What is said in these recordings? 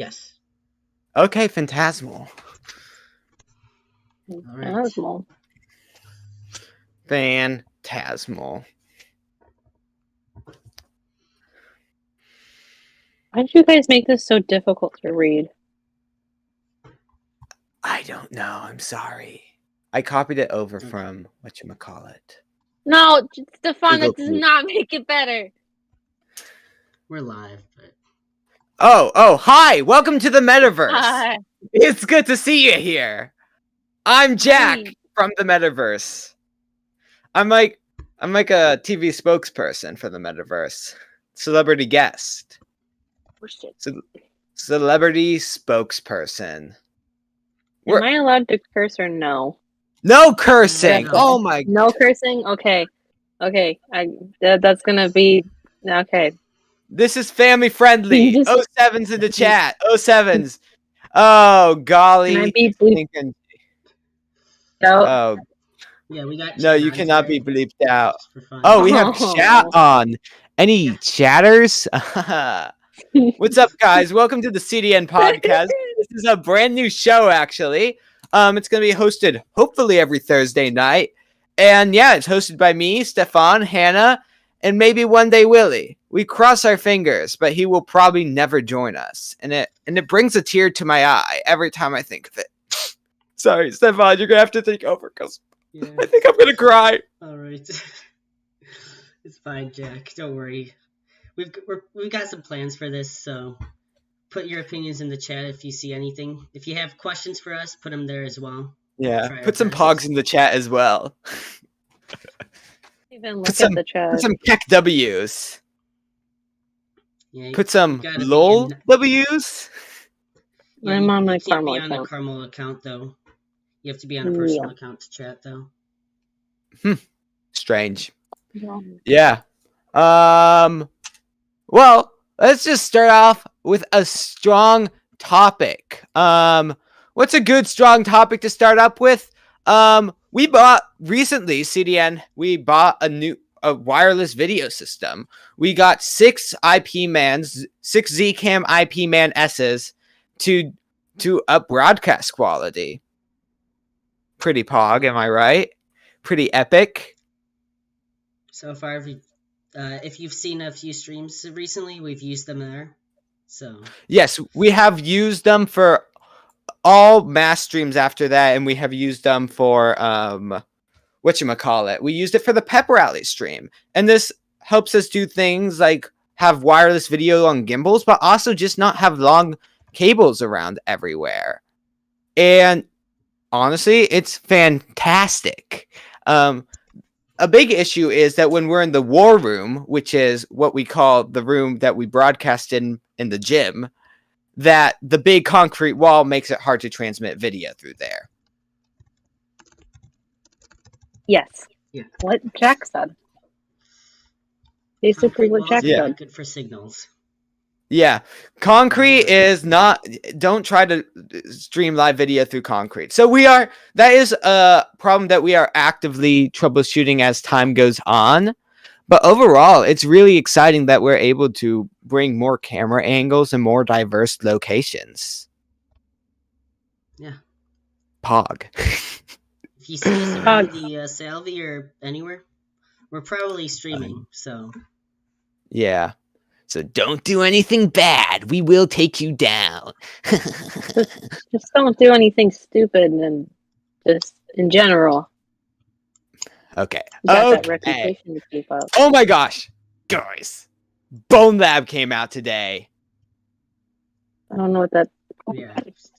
Yes. Okay, Phantasmal. Phantasmal. Phantasmal. Why did you guys make this so difficult to read? I don't know. I'm sorry. I copied it over from whatchamacallit. No, Stefan, Google that does Meet. not make it better. We're live, but Oh, hi! Welcome to the Metaverse. Hi. It's good to see you here. I'm Jack Hi. from the Metaverse. I'm like a TV spokesperson for the Metaverse. Celebrity guest. Oh, shit. Celebrity spokesperson. Am I allowed to curse or no? No cursing. No. Oh my. No cursing? Okay. That's gonna be okay. This is family friendly. Just- 07's in the chat. 07's. Oh golly. Can I be bleeped out? Oh yeah, we got. no, chat you on cannot today, be bleeped out. just for fun. Oh, we have chat on. Any chatters? What's up, guys? Welcome to the CDN podcast. This is a brand new show, actually. It's going to be hosted hopefully every Thursday night. And yeah, it's hosted by me, Stefan, Hannah, and maybe one day Willie. We cross our fingers, but he will probably never join us. And it brings a tear to my eye every time I think of it. Sorry, Stefan, you're going to have to take over because Yeah. I think I'm going to cry. All right. It's fine, Jack. Don't worry. We've got some plans for this, so put your opinions in the chat if you see anything. If you have questions for us, put them there as well. Yeah, Try our put some best. pogs in the chat as well. Even look Put some, at the chat. put some Keck W's. Yeah, Put some gotta be LOL in- W's. yeah, I'm on my you can't Carmel be on the account. Carmel account, though. You have to be on a personal Yeah. account to chat, though. Strange. Yeah. Yeah. Well, let's just start off with a strong topic. What's a good strong topic to start up with? We bought recently, CDN, we bought a wireless video system. We got 6 Zcam IP Man S's to up broadcast quality. Pretty pog, am I right? Pretty epic. So far, if you've seen a few streams recently, we've used them there. So Yes, we have used them for all mass streams after that, and we have used them for whatchamacallit. We used it for the pep rally stream. And this helps us do things like have wireless video on gimbals, but also just not have long cables around everywhere. And honestly, it's fantastic. A big issue is that when we're in the war room, which is what we call the room that we broadcast in the gym, that the big concrete wall makes it hard to transmit video through there. Yes. Yeah. What Jack said. Basically what Jack walls are said. not good for signals. Yeah, concrete is not. Don't try to stream live video through concrete. So that is a problem that we are actively troubleshooting as time goes on. But overall, it's really exciting that we're able to bring more camera angles and more diverse locations. Yeah. Pog. If you see us around the Salvi or anywhere, we're probably streaming. So Yeah. So don't do anything bad. We will take you down. Just don't do anything stupid and just in general. Okay. You got that Okay. reputation to keep up. Oh my gosh. Guys. Bone Lab came out today. I don't know what that yeah,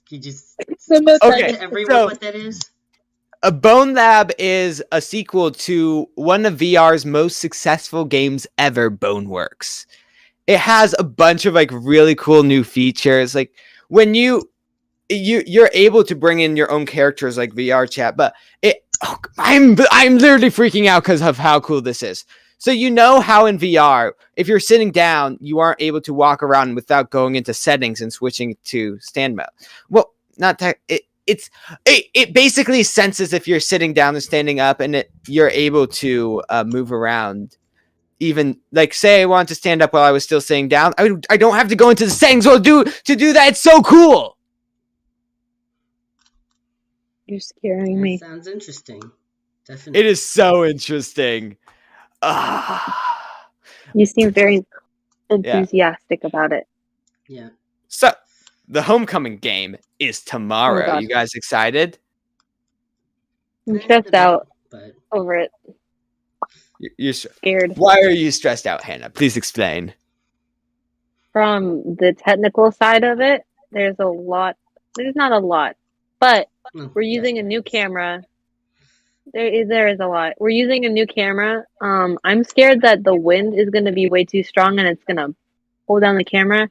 you just Okay, tell everyone so- what that is. A Bone Lab is a sequel to one of VR's most successful games ever, Boneworks. It has a bunch of like really cool new features. Like when you're able to bring in your own characters like VR chat, but I'm literally freaking out because of how cool this is. So you know how in VR, if you're sitting down, you aren't able to walk around without going into settings and switching to stand mode. Well, not that it basically senses if you're sitting down and standing up, and you're able to move around even like say I want to stand up while I was still sitting down. I don't have to go into the settings to do that. It's so cool. You're scaring That me. sounds interesting. Definitely. It is so interesting. You seem very enthusiastic about it. Yeah. So the homecoming game is tomorrow. God. You guys excited? I'm stressed out But over it. You're Scared. Why are you stressed out, Hannah? Please explain. From the technical side of it, there's a lot. There's not a lot, but we're using a new camera. There is a lot. We're using a new camera. I'm scared that the wind is going to be way too strong and it's going to pull down the camera.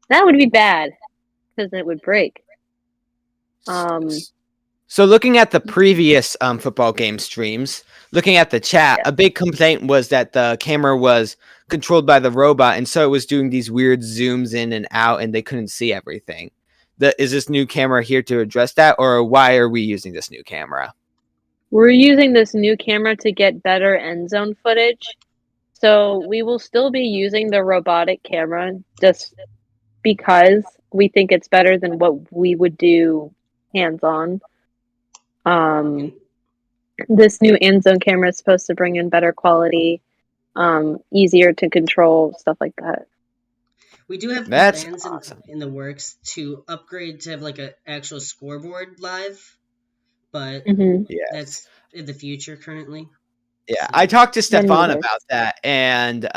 That would be bad because it would break. So looking at the previous football game streams, looking at the chat, a big complaint was that the camera was controlled by the robot, and so it was doing these weird zooms in and out, and they couldn't see everything. Is this new camera here to address that, or why are we using this new camera? We're using this new camera to get better end zone footage. So we will still be using the robotic camera just because we think it's better than what we would do hands-on. This new end zone camera is supposed to bring in better quality, easier to control, stuff like that. We do have plans in the works to upgrade to have like an actual scoreboard live, but that's in the future currently. Yeah, I talked to Stefan about that, and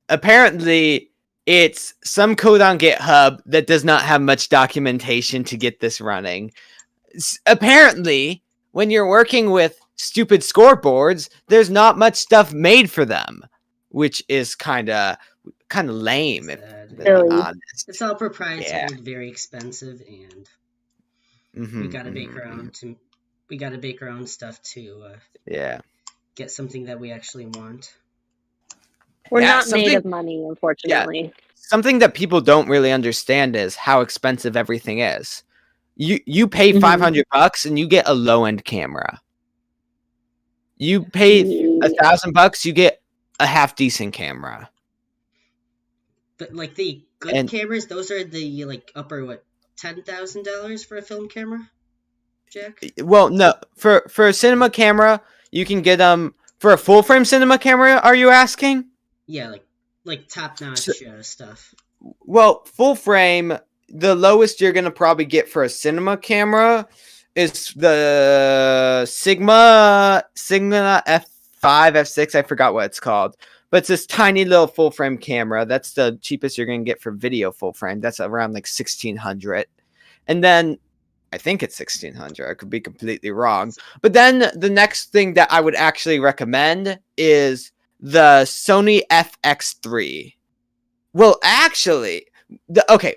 apparently it's some code on GitHub that does not have much documentation to get this running. Apparently, when you're working with stupid scoreboards, there's not much stuff made for them, which is kind of lame. If I'm honest. It's all proprietary, and very expensive, and we gotta bake our own stuff to get something that we actually want. We're not made of money, unfortunately. Yeah. Something that people don't really understand is how expensive everything is. You pay $500 and you get a low-end camera. You pay $1,000, you get a half-decent camera. But like the good cameras, those are the like upper $10,000 for a film camera, Jack? Well, no, for a cinema camera, you can get for a full-frame cinema camera. Are you asking? Yeah, like top-notch stuff. Well, full-frame. The lowest you're going to probably get for a cinema camera is the Sigma F5, F6. I forgot what it's called. But it's this tiny little full-frame camera. That's the cheapest you're going to get for video full-frame. That's around like $1,600. And then, I think it's $1,600. I could be completely wrong. But then the next thing that I would actually recommend is the Sony FX3. Well, actually...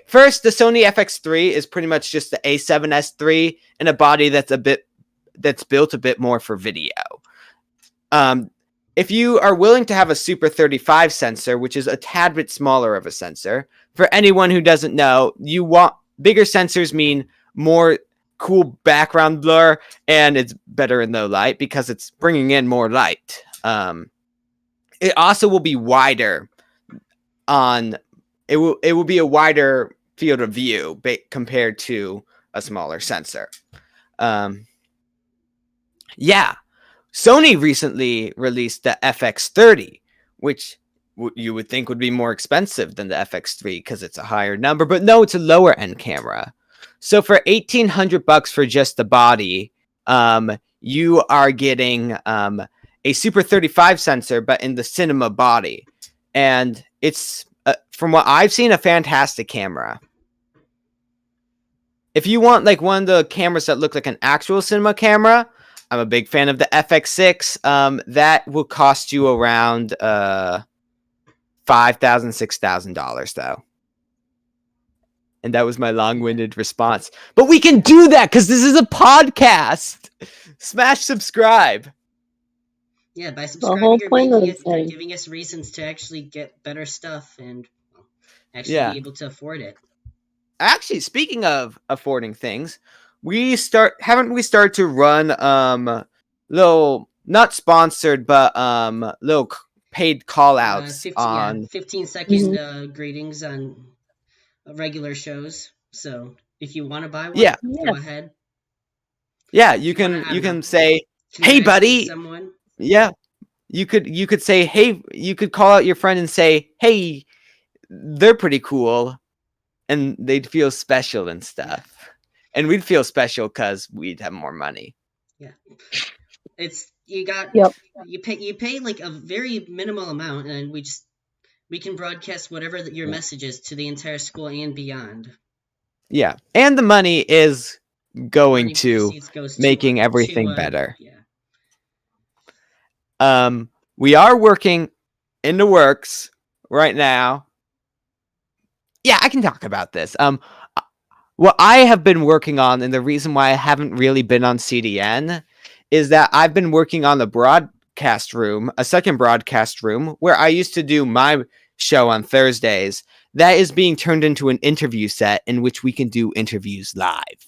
First, the Sony FX3 is pretty much just the A7S3 in a body that's built a bit more for video. If you are willing to have a Super 35 sensor, which is a tad bit smaller of a sensor, for anyone who doesn't know, you want bigger sensors mean more cool background blur, and it's better in low light because it's bringing in more light. It also will be wider on. It will be a wider field of view compared to a smaller sensor. Sony recently released the FX30, which you would think would be more expensive than the FX3 because it's a higher number, but no, it's a lower end camera. So for $1,800 for just the body, you are getting a Super 35 sensor, but in the cinema body, and it's from what I've seen, a fantastic camera. If you want like one of the cameras that look like an actual cinema camera, I'm a big fan of the FX6. That will cost you around $5,000, $6,000 though. And that was my long-winded response. But we can do that because this is a podcast. Smash subscribe. Yeah, by subscribing, you're giving us reasons to actually get better stuff and actually be able to afford it. Actually, speaking of affording things, haven't we started to run little, not sponsored, but little paid call outs 15-second greetings on regular shows. So if you want to buy one, Yeah. go ahead. Yeah, you can say, "Hey, buddy." Someone. Yeah, you could say, "Hey," you could call out your friend and say, "Hey, they're pretty cool," and they'd feel special and stuff. And we'd feel special because we'd have more money. Yeah, you pay like a very minimal amount, and we can broadcast whatever your message is to the entire school and beyond. Yeah, and the money is going to making everything better. Yeah. We are working in the works right now. Yeah, I can talk about this. What I have been working on, and the reason why I haven't really been on CDN, is that I've been working on the broadcast room, a second broadcast room, where I used to do my show on Thursdays. That is being turned into an interview set in which we can do interviews live.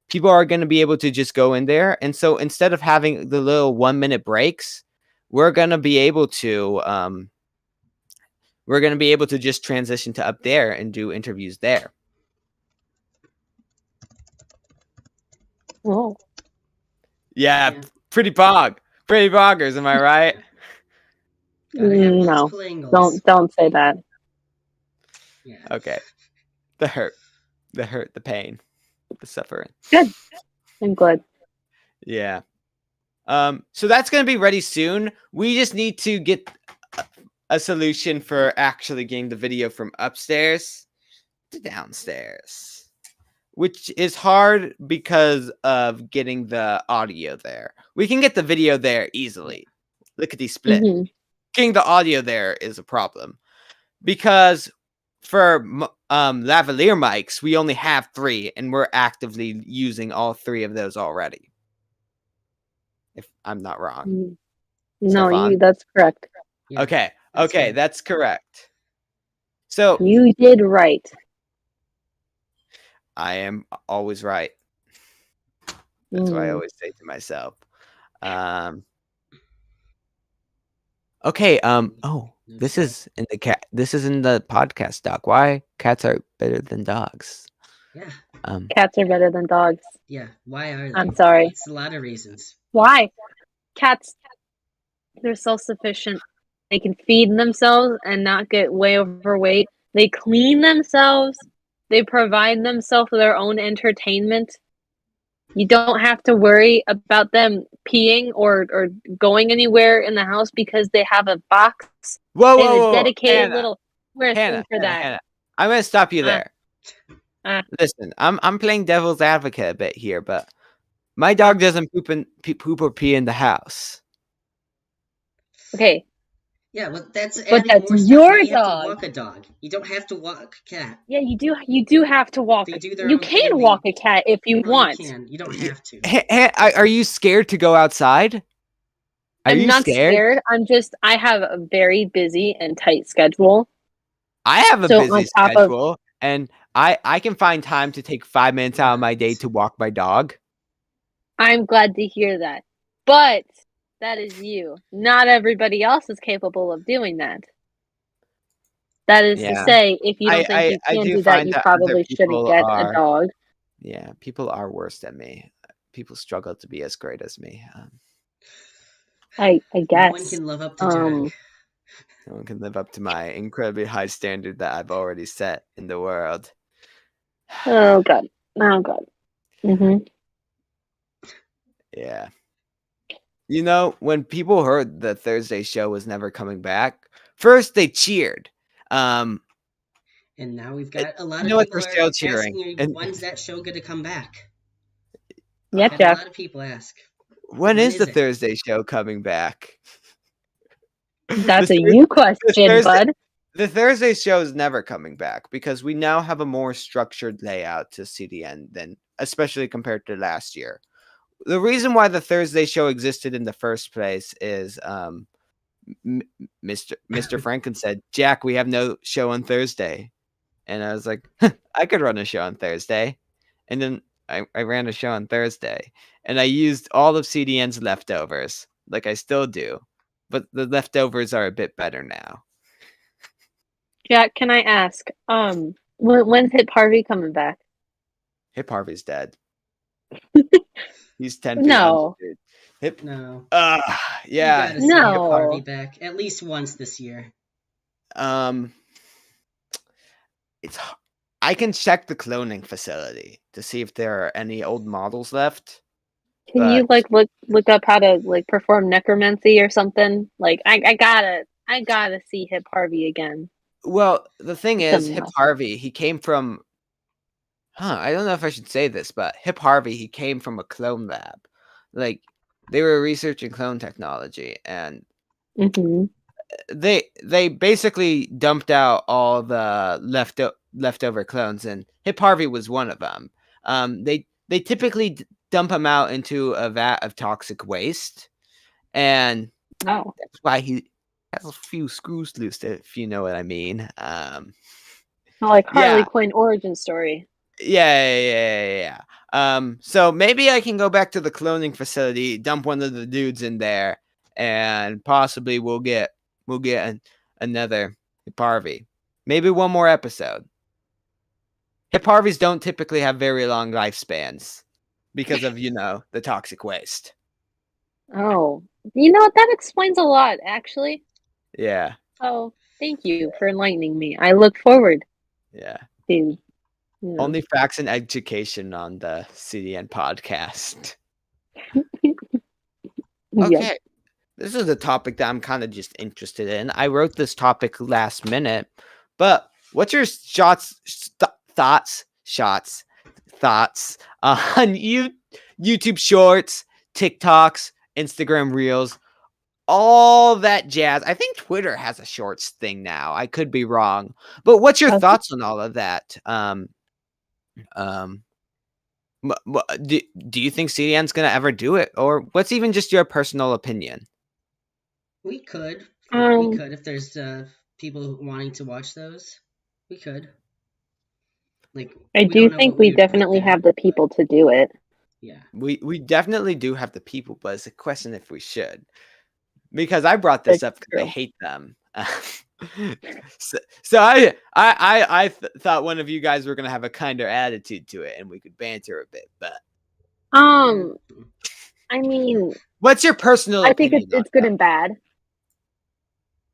People are going to be able to just go in there. And so instead of having the little 1-minute breaks, we're going to be able to just transition to up there and do interviews there. Whoa. Yeah, pretty boggers, am I right? No, don't say that. Yeah. Okay. The hurt, the pain, the suffering. Good. I'm glad. Yeah. So that's going to be ready soon. We just need to get a solution for actually getting the video from upstairs to downstairs, which is hard because of getting the audio there. We can get the video there easily. Lickety split. Mm-hmm. Getting the audio there is a problem because for lavalier mics, we only have 3, and we're actively using all 3 of those already. If I'm not wrong. No, that's correct. Yeah, okay, that's correct. So you did right. I am always right. That's what I always say to myself. Okay. This is in the podcast doc. Why cats are better than dogs? Yeah. Cats are better than dogs. Yeah. Why are they? I'm sorry. It's a lot of reasons. Why? Cats, they're self-sufficient. They can feed themselves and not get way overweight. They clean themselves. They provide themselves their own entertainment. You don't have to worry about them peeing or going anywhere in the house because they have a box. Whoa, they have whoa, a dedicated Hannah, little thing for that. Hannah, I'm gonna stop you there. Listen, I'm playing devil's advocate a bit here, but my dog doesn't poop or pee in the house. Okay. Yeah, well, that's your dog. You have to walk a dog. You don't have to walk a cat. Yeah, you do. You do have to walk. You can walk a cat if you want. You can. You don't have to. Are you scared to go outside? I'm not scared. I have a very busy and tight schedule. I have a busy schedule, and I can find time to take 5 minutes out of my day to walk my dog. I'm glad to hear that. But that is you. Not everybody else is capable of doing that. That is to say, if you don't think you can do that, you probably shouldn't get a dog. Yeah, people are worse than me. People struggle to be as great as me. I guess. No one can live up to Jack. No one can live up to my incredibly high standard that I've already set in the world. Oh, God. Mm-hmm. Yeah. You know, when people heard the Thursday show was never coming back, first they cheered. And now we've got a lot of people still cheering. When's that show going to come back? Yeah, Jeff. A lot of people ask. When is the Thursday show coming back? That's a you question, bud. The Thursday show is never coming back because we now have a more structured layout to CDN than, especially compared to last year. The reason why the Thursday show existed in the first place is Mr. Franken said, "Jack, we have no show on Thursday." And I was like, I could run a show on Thursday. And then I ran a show on Thursday. And I used all of CDN's leftovers, like I still do. but the leftovers are a bit better now. Jack, can I ask, when's Hip Harvey coming back? Hip Harvey's dead. He's 10 feet No. under, dude. Hip. No. Yeah. You gotta see Hip Harvey back at least once this year. It's. I can check the cloning facility to see if there are any old models left. Can you like look up how to like perform necromancy or something? Like I gotta see Hip Harvey again. Well, the thing is, Hip Harvey, he came from. I don't know if I should say this, but Hip Harvey, he came from a clone lab. Like, they were researching clone technology, and they basically dumped out all the leftover clones, and Hip Harvey was one of them. They typically dump him out into a vat of toxic waste, and that's why he has a few screws loose, if you know what I mean. Like Harley Quinn origin story. Yeah. So maybe I can go back to the cloning facility, dump one of the dudes in there, and possibly we'll get another Hip Harvey. Maybe one more episode. Hip Harveys don't typically have very long lifespans because of, the toxic waste. Oh, that explains a lot, actually. Yeah. Oh, thank you for enlightening me. I look forward. Yeah. To, Only facts and education on the CDN podcast. Okay. This is a topic that I'm kind of just interested in. I wrote this topic last minute, but what's your thoughts on YouTube Shorts, TikToks, Instagram Reels, all that jazz? I think Twitter has a Shorts thing now. I could be wrong, but what's your thoughts on all of that? Do you think CDN's gonna ever do it, or what's even just your personal opinion? We could if there's people wanting to watch those. We could. Like, I do think we definitely have the people to do it. Yeah, we definitely do have the people, but it's a question if we should. Because I brought this up because I hate them. So I thought one of you guys were gonna have a kinder attitude to it, and we could banter a bit. But I mean, what's your personal? I think it's good and bad.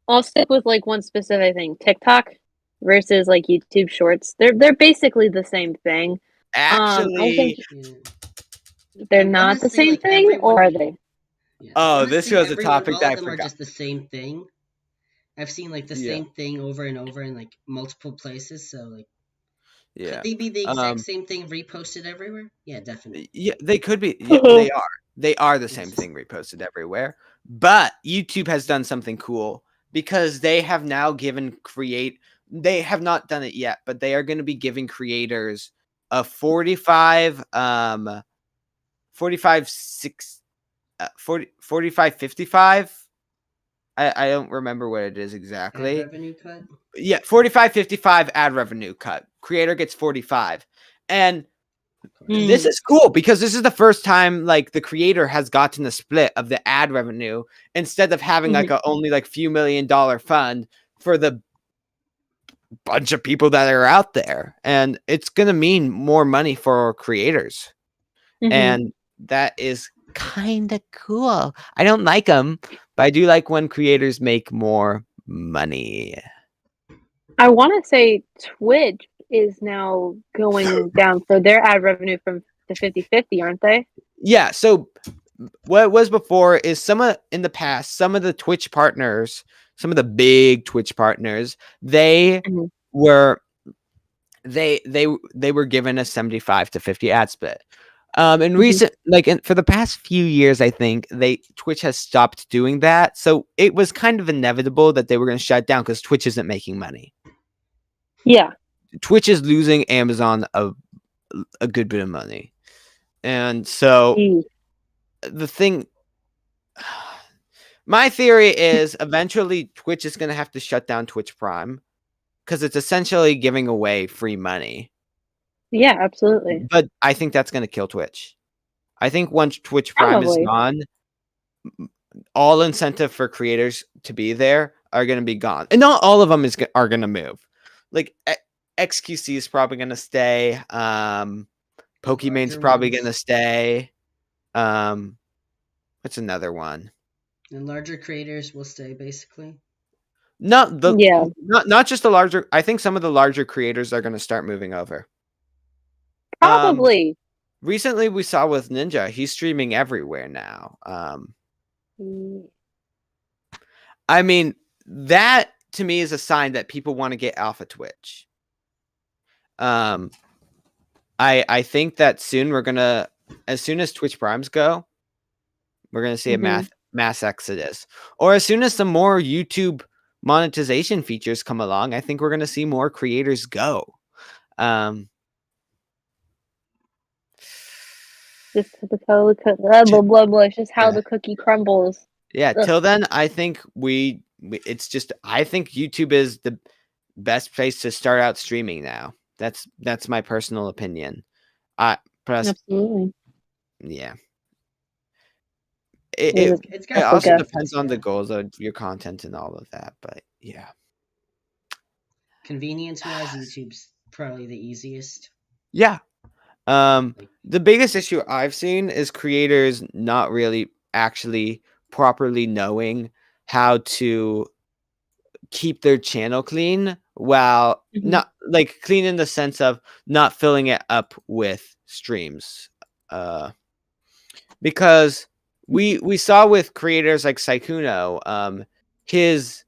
I'll stick with like one specific thing: TikTok versus like YouTube Shorts. They're basically the same thing. Actually, they're not the same thing, or are they? Yeah. Oh, this was a topic that I forgot. All of them are just the same thing. I've seen like the same thing over and over in like multiple places. So like, could they be the exact same thing reposted everywhere? Yeah, definitely. Yeah, they could be. Yeah, they are. They are the same thing reposted everywhere. But YouTube has done something cool because they have now given They have not done it yet, but they are going to be giving creators a 45 55. I don't remember what it is exactly. Ad revenue cut? Yeah, 45-55 ad revenue cut. Creator gets 45. And this is cool because this is the first time like the creator has gotten a split of the ad revenue instead of having like only like few $1 million fund for the bunch of people that are out there. And it's going to mean more money for creators. And that is kind of cool. I don't like them, but I do like when creators make more money. I want to say Twitch is now going down for their ad revenue from the 50-50, aren't they? Yeah. So what was before is in the past, some of the Twitch partners, some of the big Twitch partners, they were given a 75-50 ad split. In recent, for the past few years, I think Twitch has stopped doing that. So it was kind of inevitable that they were going to shut down because Twitch isn't making money. Yeah. Twitch is losing Amazon a good bit of money. And so my theory is eventually Twitch is going to have to shut down Twitch Prime because it's essentially giving away free money. Yeah, absolutely. But I think that's going to kill Twitch. I think once Twitch Prime is gone, all incentive for creators to be there are going to be gone. And not all of them are going to move. Like XQC is probably going to stay. Pokemon's probably going to stay. What's another one? And larger creators will stay, basically. Not just the larger. I think some of the larger creators are going to start moving over. Probably. Recently, we saw with Ninja, he's streaming everywhere now. I mean, that to me is a sign that people want to get off of Twitch. I think that soon as soon as Twitch Primes go, we're gonna see a mass exodus. Or as soon as some more YouTube monetization features come along, I think we're gonna see more creators go. Just blah blah blah. It's just how the cookie crumbles. Yeah. Till then, I think I think YouTube is the best place to start out streaming now. That's my personal opinion. Absolutely. Yeah. It also depends on the goals of your content and all of that, but yeah. Convenience-wise, YouTube's probably the easiest. Yeah. The biggest issue I've seen is creators not really actually properly knowing how to keep their channel clean while not like clean in the sense of not filling it up with streams. Because we saw with creators like Saikuno, his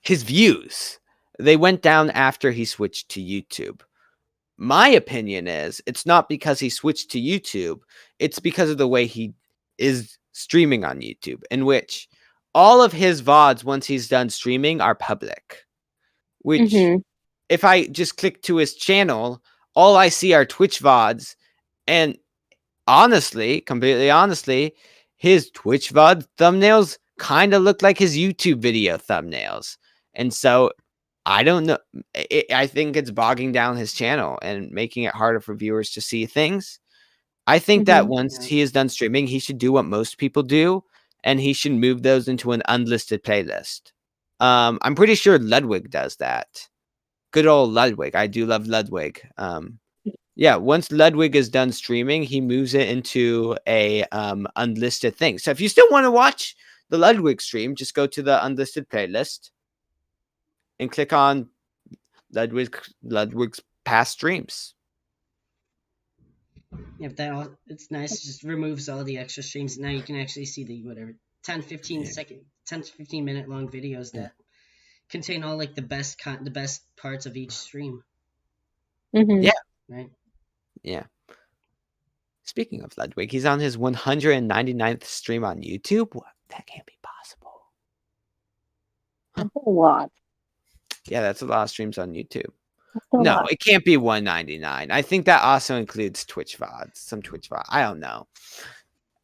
views, they went down after he switched to YouTube. My opinion is it's not because he switched to YouTube, it's because of the way he is streaming on YouTube, in which all of his VODs, once he's done streaming, are public. Which, if I just click to his channel, all I see are Twitch VODs. And completely honestly, his Twitch VOD thumbnails kind of look like his YouTube video thumbnails. And so, I don't know. I think it's bogging down his channel and making it harder for viewers to see things. I think that once he is done streaming, he should do what most people do, and he should move those into an unlisted playlist. I'm pretty sure Ludwig does that. Good old Ludwig. I do love Ludwig. Yeah, once Ludwig is done streaming, he moves it into a unlisted thing. So if you still want to watch the Ludwig stream, just go to the unlisted playlist and click on Ludwig's past streams. If it's nice, it just removes all the extra streams. Now you can actually see the 10 to 15 minute long videos that contain all like the best parts of each stream. Yeah. Right. Yeah. Speaking of Ludwig, he's on his 199th stream on YouTube. What? That can't be possible. That's a lot. Yeah, that's a lot of streams on YouTube. No, it can't be 199. I think that also includes Twitch VODs. Some Twitch VOD. I don't know.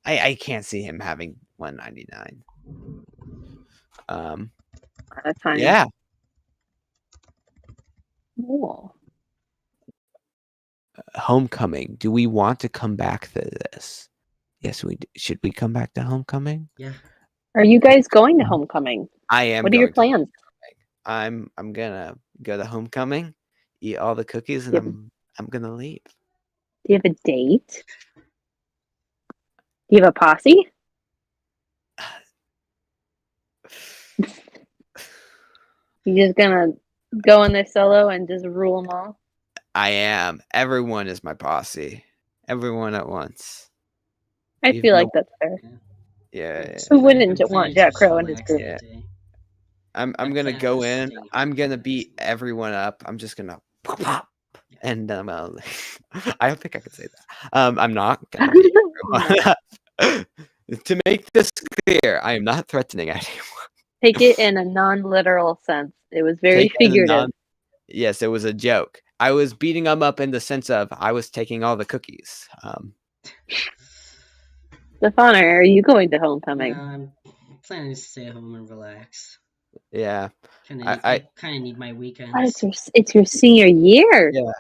I can't see him having 199. That's fine. Yeah. Cool. Homecoming. Do we want to come back to this? Yes, we do. Should we come back to Homecoming? Yeah. Are you guys going to Homecoming? I am. What are your plans? I'm gonna go to Homecoming, eat all the cookies, and I'm gonna leave. Do you have a date? Do you have a posse? You just gonna go in there solo and just rule them all? I am. Everyone is my posse. Everyone at once. I feel like that's fair. Yeah. Who wouldn't want Jack Crow in his group? Yeah. I'm gonna go in. I'm gonna beat everyone up. I'm just gonna pop, and I don't think I could say that. I'm not gonna beat everyone up. To make this clear, I am not threatening anyone. Take it in a non-literal sense. It was very figurative. Yes, it was a joke. I was beating them up in the sense of I was taking all the cookies. Stefano, are you going to Homecoming? No, I'm planning to stay home and relax. Yeah. I kind of need my weekends. It's your senior year. Yeah.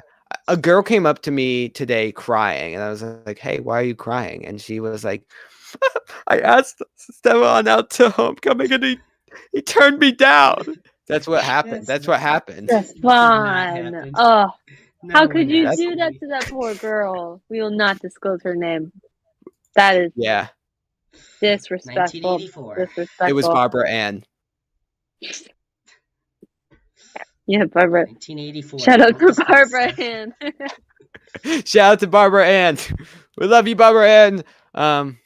A girl came up to me today crying, and I was like, "Hey, why are you crying?" And she was like, I asked Stefan out to homecoming, and he turned me down. That's what happened. That's what happened. This did not Stefan. happen. Oh, No how one could you asked do that me. to that poor girl? We will not disclose her name. That is Yeah, disrespectful. 1984. Disrespectful. it was Barbara Ann. Yeah, Barbara. 1984. Shout out Don't to discuss Barbara stuff. Ann. Shout out to Barbara Ann. We love you, Barbara Ann.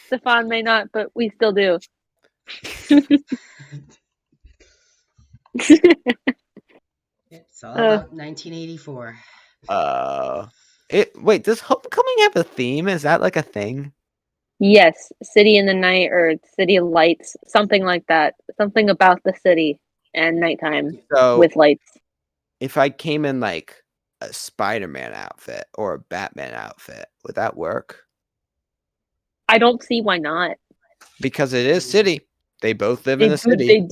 Stefan may not, but we still do. It's all about 1984. Wait, does homecoming have a theme? Is that like a thing? Yes, City in the Night or City of Lights, something like that. Something about the city and nighttime So with lights. if I came in like a Spider-Man outfit or a Batman outfit, would that work? I don't see why not. Because it is city. They both live in a city.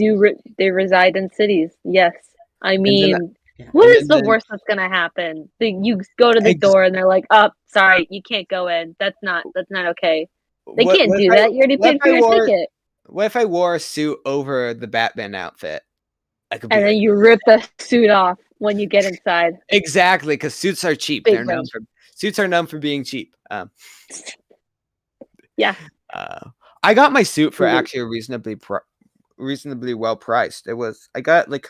They reside in cities. Yes. I mean, Yeah. what is the worst that's gonna happen? You go to the door and they're like, "Oh, sorry, you can't go in. That's not okay." They can't do that. You already paid for your ticket. What if I wore a suit over the Batman outfit? And then you rip the suit off when you get inside. Exactly, because suits are cheap. Suits are known for being cheap. Yeah. I got my suit for actually reasonably well priced. I got like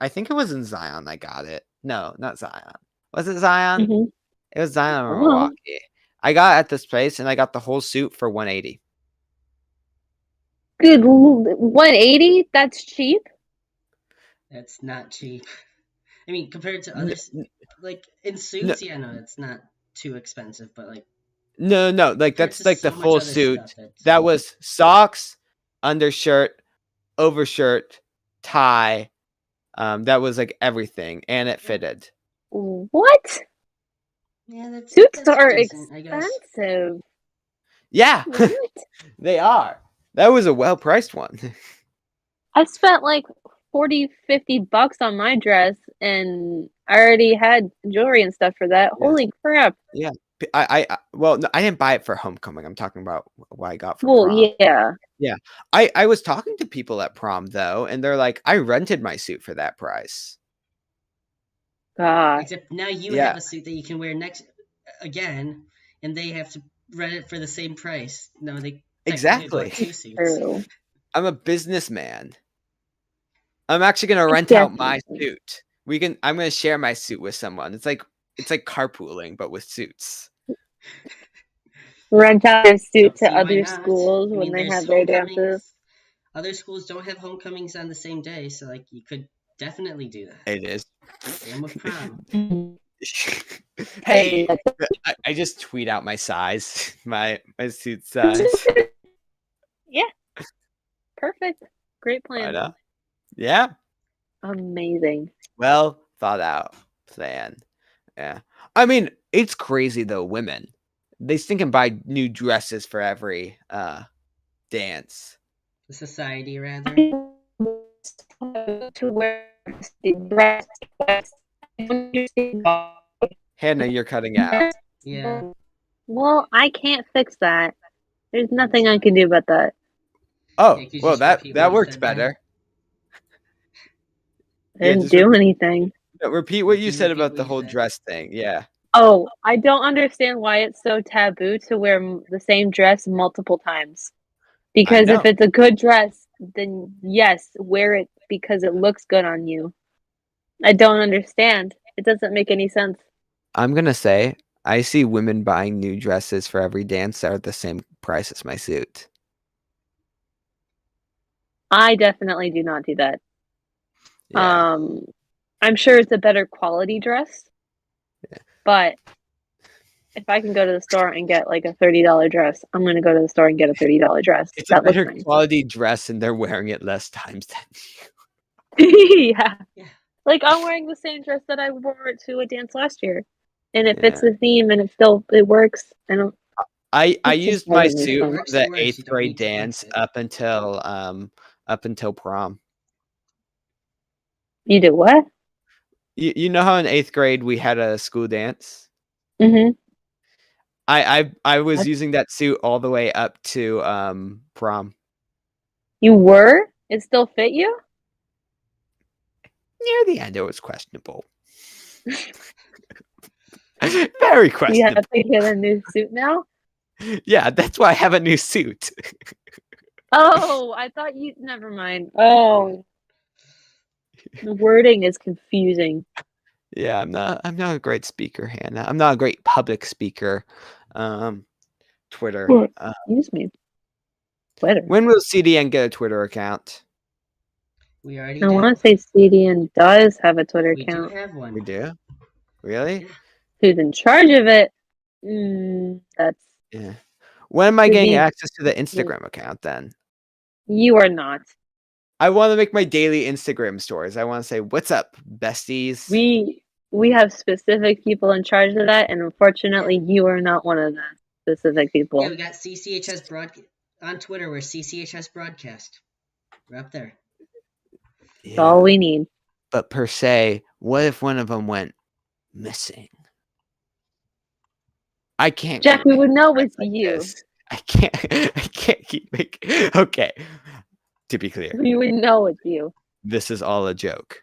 I think it was in Zion. I got it. No, not Zion. Was it Zion? Mm-hmm. It was Zion or Milwaukee. I got at this place, and I got the whole suit for $180. Good, $180? That's cheap. That's not cheap. I mean, compared to others, like in suits, no, it's not too expensive. But like, no, like that's like the full suit. That was socks, undershirt, overshirt, tie. That was like everything, and it fitted. What? Yeah, suits are expensive. Yeah, they are. That was a well-priced one. I spent like $40-$50 on my dress, and I already had jewelry and stuff for that. Yeah. Holy crap! Yeah, well, no, I didn't buy it for homecoming. I'm talking about what I got for prom. Yeah. I was talking to people at prom though, and they're like, I rented my suit for that price. Except now you have a suit that you can wear again, and they have to rent it for the same price. No, they exactly. Two suits. True. I'm a businessman. I'm actually gonna rent out my suit. I'm gonna share my suit with someone. It's like carpooling, but with suits. Rent out their suit to other schools when they have their dances. Other schools don't have homecomings on the same day, so like you could definitely do that. It is. Same with prom. Hey, I just tweet out my size, my suit size. Yeah. Perfect. Great plan. Yeah. Amazing. Well thought out plan. Yeah. I mean, it's crazy though, women. They think and buy new dresses for every dance. The society, rather. To wear the dress. Hannah, you're cutting out. Yeah. Well, I can't fix that. There's nothing I can do about that. Oh, well, that works better. I didn't do anything. Repeat what you said about the whole dress thing. Yeah. Oh, I don't understand why it's so taboo to wear the same dress multiple times. Because if it's a good dress, then yes, wear it because it looks good on you. I don't understand. It doesn't make any sense. I'm going to say, I see women buying new dresses for every dance that are the same price as my suit. I definitely do not do that. Yeah. I'm sure it's a better quality dress. Yeah. But if I can go to the store and get like a $30 dress, I'm going to go to the store and get a $30 dress. It's a better quality dress and they're wearing it less times than you. Yeah. Like I'm wearing the same dress that I wore to a dance last year. And it fits the theme and it works. I used my suit for the 8th grade dance up until prom. You did what? You know how in 8th grade we had a school dance? Mm-hmm. I was using that suit all the way up to prom. You were? It still fit you? Near the end, it was questionable. Very You questionable. have to get a new suit now? Yeah, that's why I have a new suit. Oh, I thought you. Never mind. Oh, the wording is confusing. Yeah, I'm not a great speaker, Hannah. I'm not a great public speaker. Twitter. Excuse me. Twitter. When will CDN get a Twitter account? We already I do. want to say CDN does have a Twitter We account. do have one. We do? Really? Who's in charge of it? That's Yeah. When am I Could getting be- access to the Instagram account then? you are not. I want to make my daily Instagram stories. I want to say, "What's up, besties?" We have specific people in charge of that, and unfortunately, you are not one of the specific people. Yeah, we got CCHS broadcast on Twitter. We're CCHS broadcast. We're up there. That's all we need. But per se, what if one of them went missing? I can't. Jack, we would know it's like you. this. I can't keep making. Okay. To be clear, We would know it's you. this is all a joke.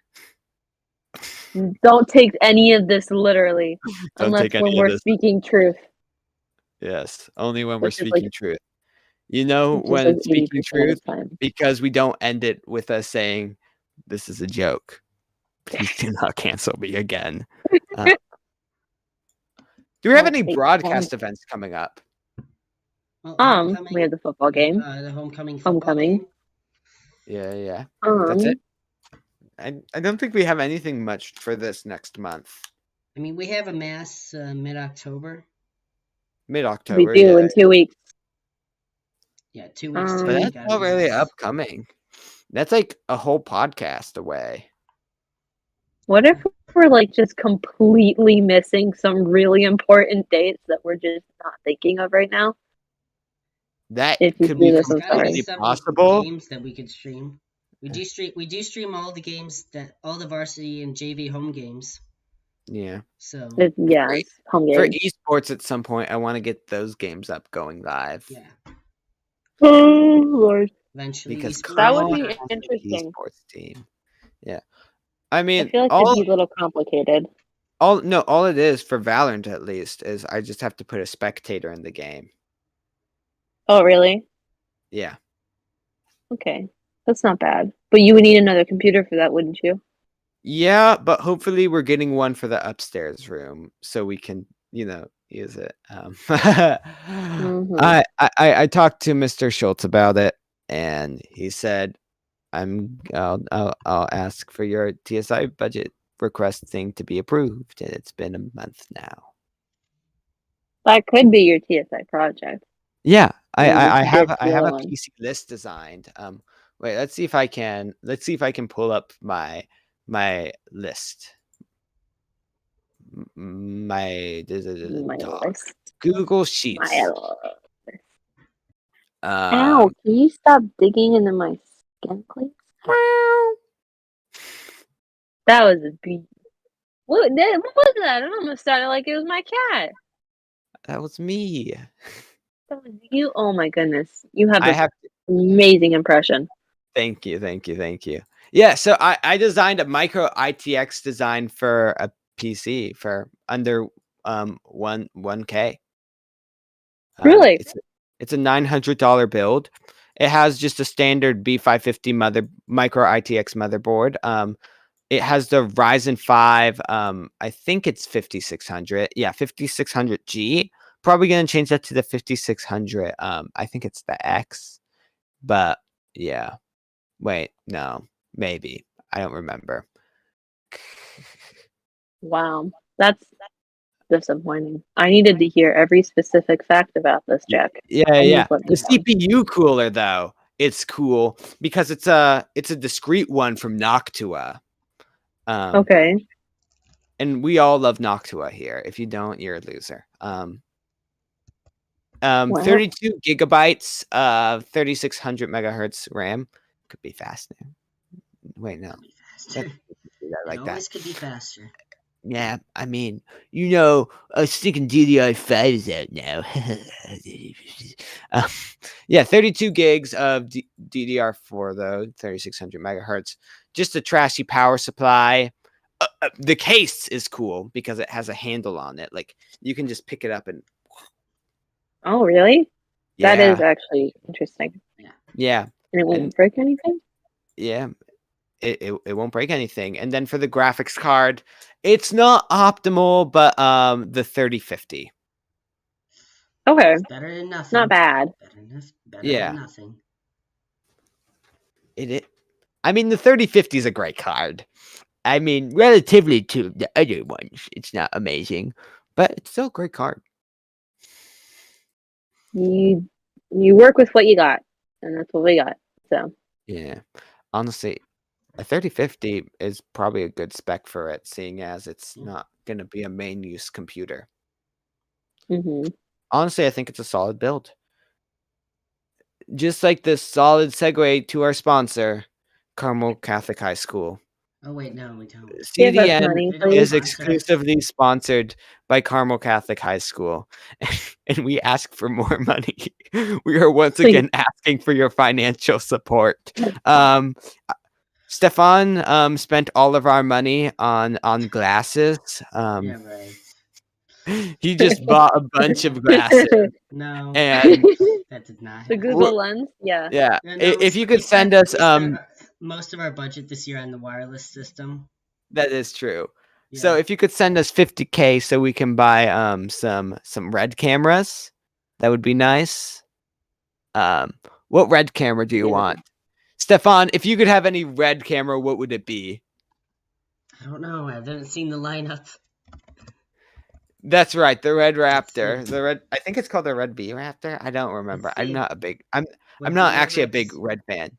Don't take any of this literally, Don't unless take when any of we're this. speaking truth. Yes, only when we're Which is like- speaking truth. You know, Which is when like speaking 80% of truth, the time. because we don't end it with us saying, "This is a joke." Please do not cancel me again. Do we have any broadcast events coming up? Well, We have the football game. The homecoming. Yeah. That's it. I don't think we have anything much for this next month. I mean, we have a mass mid-October. Mid-October. We do in 2 weeks. Yeah, 2 weeks. But that's not really upcoming. That's like a whole podcast away. What if we're like just completely missing some really important dates that we're just not thinking of right now? That If you could do be this, I'm completely sorry. possible. Games that we could stream. We do stream all the games all the varsity and JV home games. Yeah. So Yeah, Great. home game. For esports at some point, I want to get those games up going live. yeah, Oh Lord. eventually Because That would be Carmel has an interesting. esports team. Yeah. I mean, I feel like all it'd be a little complicated. all it is for Valorant at least is I just have to put a spectator in the game. Oh, really? Yeah. Okay. That's not bad. But you would need another computer for that, wouldn't you? Yeah, but hopefully we're getting one for the upstairs room so we can, use it. I talked to Mr. Schultz about it, and he said, I'll ask for your TSI budget request thing to be approved, and it's been a month now. That could be your TSI project. Yeah, I have a one. PC list designed. Wait, let's see if I can pull up my list. My list. Google Sheets. Ow, can you stop digging into my skin, please? That was a beat. What was that? It almost sounded like it was my cat. That was me. That was you? Oh my goodness. You have I an have amazing impression. Thank you. Yeah, so I designed a micro ITX design for a PC for under 1K. Really? It's a $900 build. It has just a standard B550 micro ITX motherboard. It has the Ryzen 5. I think it's 5600. Yeah, 5600G. Probably gonna change that to the 5600. I think it's the X. But yeah. Wait, no, maybe. I don't remember. Wow. That's disappointing. I needed to hear every specific fact about this, Jack. Yeah. The CPU cooler though, it's cool because it's a discrete one from Noctua. Okay. And we all love Noctua here. If you don't, you're a loser. 32 gigabytes of 3600 megahertz RAM could be faster. Wait, no. Faster. Like it always could be faster. Yeah, I mean, you know, sticking DDR5 is out now. um, yeah, 32 gigs of DDR4 though, 3600 megahertz. Just a trashy power supply. The case is cool because it has a handle on it. Like you can just pick it up and. Oh, really? Yeah. That is actually interesting. Yeah. And it won't break anything? Yeah. It won't break anything. And then for the graphics card, it's not optimal, but the 3050. Okay. It's better than nothing. Not bad. Better than nothing. I mean, the 3050 is a great card. I mean, relatively to the other ones, it's not amazing, but it's still a great card. You work with what you got, and that's what we got. So yeah, honestly, a 3050 is probably a good spec for it, seeing as it's not going to be a main use computer. Mm-hmm. Honestly, I think it's a solid build. Just like this solid segue to our sponsor, Carmel Catholic High School. Oh wait, no, we don't. CDN is exclusively sponsored by Carmel Catholic High School, and we ask for more money. We are once again asking for your financial support. Stefan spent all of our money on glasses. Yeah, right. He just bought a bunch of glasses. No, and that did not. The Google Lens, yeah. Yeah. No, if you could send us most of our budget this year on the wireless system. That is true. Yeah. So if you could send us $50K so we can buy some red cameras, that would be nice. What red camera do you want? Stefan, if you could have any red camera, what would it be? I don't know. I haven't seen the lineup. That's right, the Red Raptor. The red, I think it's called the Red B Raptor. I don't remember. I'm not actually a big red fan.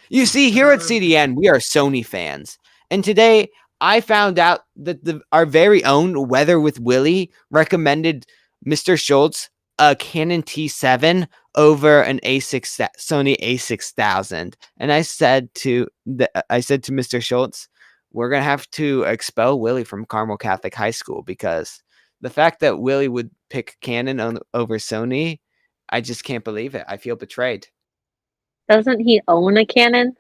You see, here at CDN, we are Sony fans. And today I found out that our very own Weather with Willie recommended Mr. Schultz a Canon T7 over an Sony A6000. And I said to Mr. Schultz, we're going to have to expel Willie from Carmel Catholic High School because the fact that Willie would pick Canon over Sony, I just can't believe it. I feel betrayed. Doesn't he own a Canon?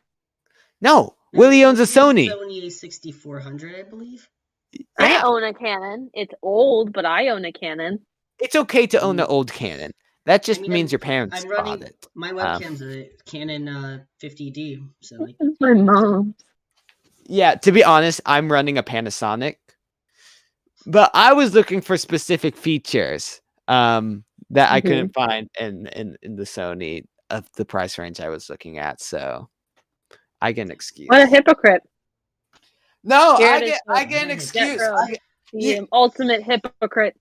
No, Willie owns a Sony. Sony A6400, I believe. Yeah. I own a Canon. It's old, but I own a Canon. It's okay to own an old Canon. That just means your parents bought it. My webcam's a Canon 50D. So it's my mom's. Yeah, to be honest, I'm running a Panasonic. But I was looking for specific features that I couldn't find in the Sony of the price range I was looking at. So I get an excuse. What a hypocrite. No, I get an excuse. The ultimate hypocrite.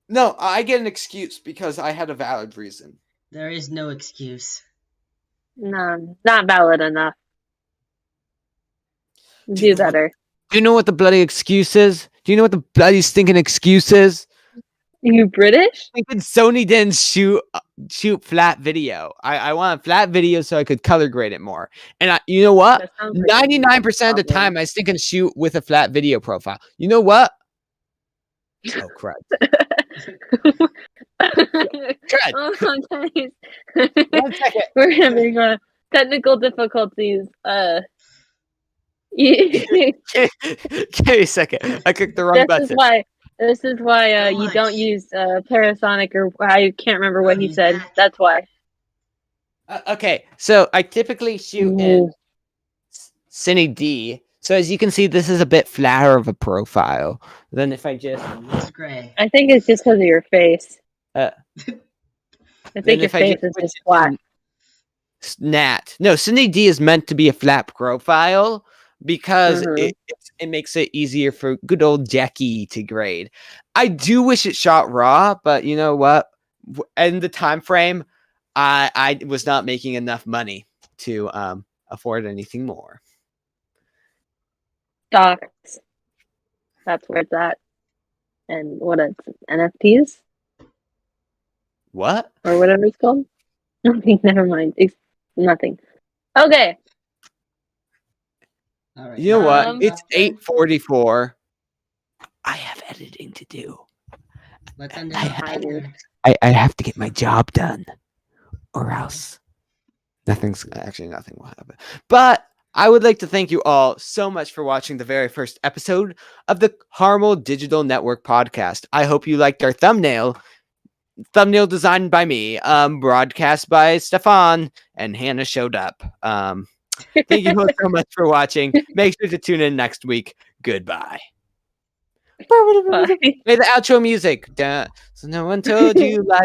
No, I get an excuse because I had a valid reason. There is no excuse. No, not valid enough. Do better. Do you know what the bloody excuse is? Do you know what the bloody stinking excuse is? You British? Thinking Sony didn't shoot flat video. I want a flat video so I could color grade it more. And you know what? 99% of the time, I think I shoot with a flat video profile. You know what? Oh, crud. Crud. Oh, guys. 1 second. We're having technical difficulties. Give me a second. I clicked the wrong button. This is why you don't use Panasonic, or I can't remember what he said. That's why. Okay, so I typically shoot in Cine D. So as you can see, this is a bit flatter of a profile than if I just. It's gray. I think it's just because of your face. I think your face is just flat. Nat. No, Cine D is meant to be a flat profile because it makes it easier for good old Jackie to grade. I do wish it shot raw, but you know what? In the time frame, I was not making enough money to afford anything more. Stocks. That's where it's at. And what it's NFTs? What? Or whatever it's called? Nothing, never mind. Nothing. Okay. All right. You know what? It's 8:44. editing to do. What's on the I have to get my job done, or else nothing will happen. But I would like to thank you all so much for watching the very first episode of the Carmel Digital Network podcast. I hope you liked our thumbnail designed by me, broadcast by Stefan, and Hannah showed up. Thank you all so much for watching. Make sure to tune in next week. Goodbye. Bye. Play the outro music. So no one told you life